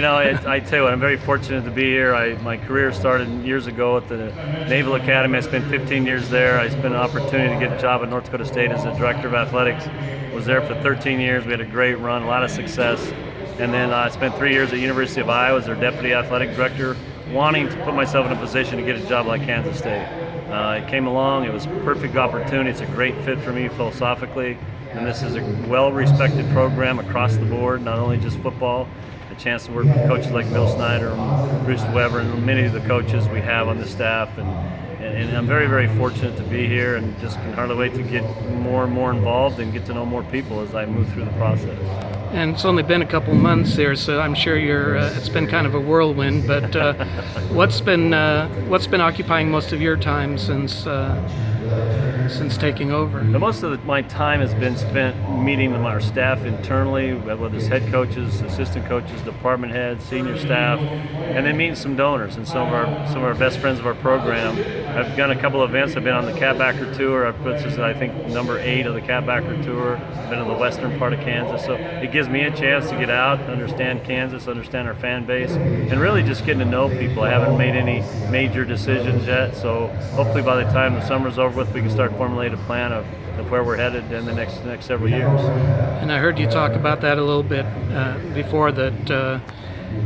I tell you what, I'm very fortunate to be here. My career started years ago at the Naval Academy. I spent 15 years there. I spent an opportunity to get a job at North Dakota State as the director of athletics. Was there for 13 years. We had a great run, a lot of success. And then I spent 3 years at University of Iowa as their deputy athletic director, wanting to put myself in a position to get a job like Kansas State. It came along. It was a perfect opportunity. It's a great fit for me philosophically. And this is a well-respected program across the board, not only just football. A chance to work with coaches like Bill Snyder and Bruce Weber and many of the coaches we have on the staff. And I'm very, very fortunate to be here and just can hardly wait to get more and more involved and get to know more people as I move through the process. And it's only been a couple months here, so I'm sure it's been kind of a whirlwind. But what's been occupying most of your time since taking over? Most of my time has been spent meeting with our staff internally, whether it's head coaches, assistant coaches, department heads, senior staff, and then meeting some donors and some of our best friends of our program. I've done a couple of events. I've been on the Catbacker tour. This is, I think, number 8 of the Catbacker tour. I've been in the western part of Kansas, so it gives me a chance to get out, understand Kansas, understand our fan base, and really just getting to know people. I haven't made any major decisions yet, so hopefully by the time the summer's over with, we can start formulate a plan of where we're headed in the next several years. And I heard you talk about that a little bit before, that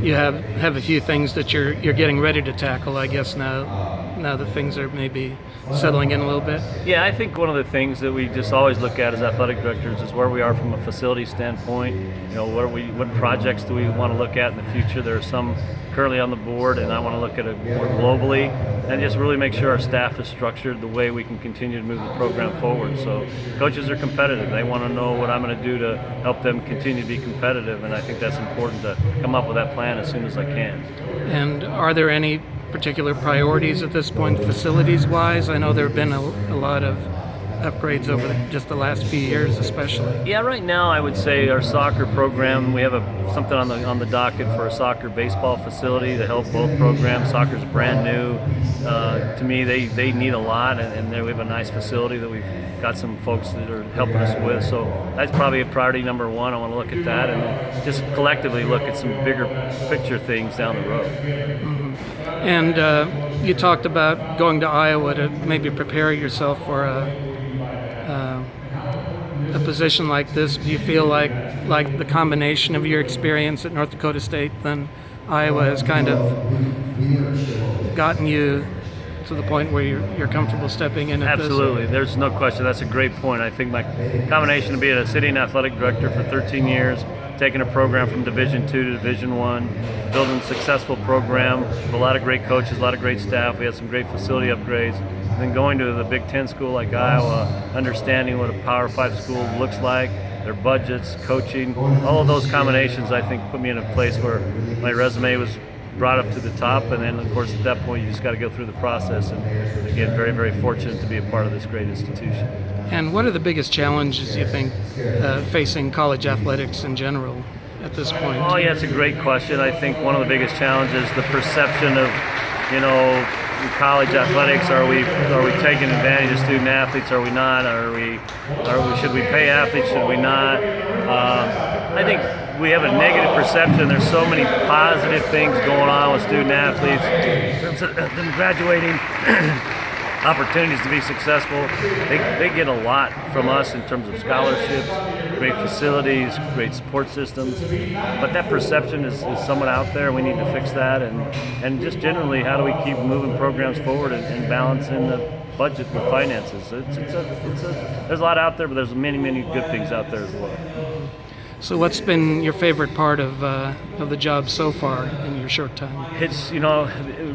you have a few things that you're getting ready to tackle, I guess, now that things are maybe settling in a little bit. Yeah, I think one of the things that we just always look at as athletic directors is where we are from a facility standpoint. What projects do we want to look at in the future? There are some currently on the board, and I want to look at it more globally and just really make sure our staff is structured the way we can continue to move the program forward. So coaches are competitive. They want to know what I'm going to do to help them continue to be competitive, and I think that's important to come up with that plan as soon as I can. And are there any particular priorities at this point, facilities-wise? I know there have been a lot of upgrades over just the last few years, especially. Yeah, right now I would say our soccer program, we have something on the docket for a soccer baseball facility to help both programs. Soccer's brand new. To me, they need a lot, and we have a nice facility that we've got some folks that are helping us with. So that's probably a priority number one. I want to look at that and then just collectively look at some bigger picture things down the road. Mm-hmm. And you talked about going to Iowa to maybe prepare yourself for a position like this. Do you feel like the combination of your experience at North Dakota State then Iowa has kind of gotten you to the point where you're comfortable stepping in at Absolutely. There's no question. That's a great point. I think my combination of being a sitting athletic director for 13 years, taking a program from Division II to Division I, building a successful program with a lot of great coaches, a lot of great staff. We had some great facility upgrades. And then going to the Big Ten school like Iowa, understanding what a Power 5 school looks like, their budgets, coaching, all of those combinations, I think, put me in a place where my resume was brought up to the top. And then, of course, at that point, you just got to go through the process. And again, very, very fortunate to be a part of this great institution. And what are the biggest challenges you think facing college athletics in general at this point? Oh yeah, it's a great question. I think one of the biggest challenges is the perception of, college athletics. Are we taking advantage of student athletes? Are we not? Should we pay athletes? Should we not? I think we have a negative perception. There's so many positive things going on with student athletes, them graduating. Opportunities to be successful. They get a lot from us in terms of scholarships, great facilities, great support systems. But that perception is somewhat out there. We need to fix that, and just generally, how do we keep moving programs forward and balancing the budget with finances? There's a lot out there, but there's many, many good things out there as well. So what's been your favorite part of the job so far in your short time? It's,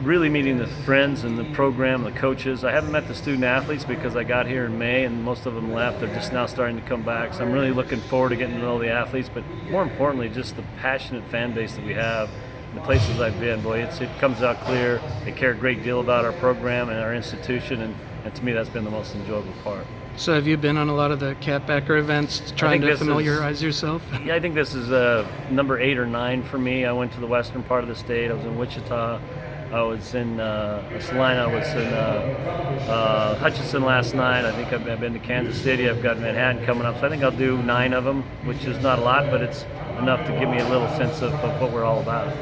really meeting the friends and the program, the coaches. I haven't met the student athletes because I got here in May and most of them left. They're just now starting to come back. So I'm really looking forward to getting to know the athletes, but more importantly, just the passionate fan base that we have. The places I've been, boy, it comes out clear. They care a great deal about our program and our institution, and to me that's been the most enjoyable part. So have you been on a lot of the Catbacker events trying to familiarize yourself? Yeah, I think this is number 8 or 9 for me. I went to the western part of the state. I was in Wichita. I was in Salina. I was in Hutchinson last night. I think I've been to Kansas City. I've got Manhattan coming up. So I think I'll do 9 of them, which is not a lot, but it's enough to give me a little sense of what we're all about.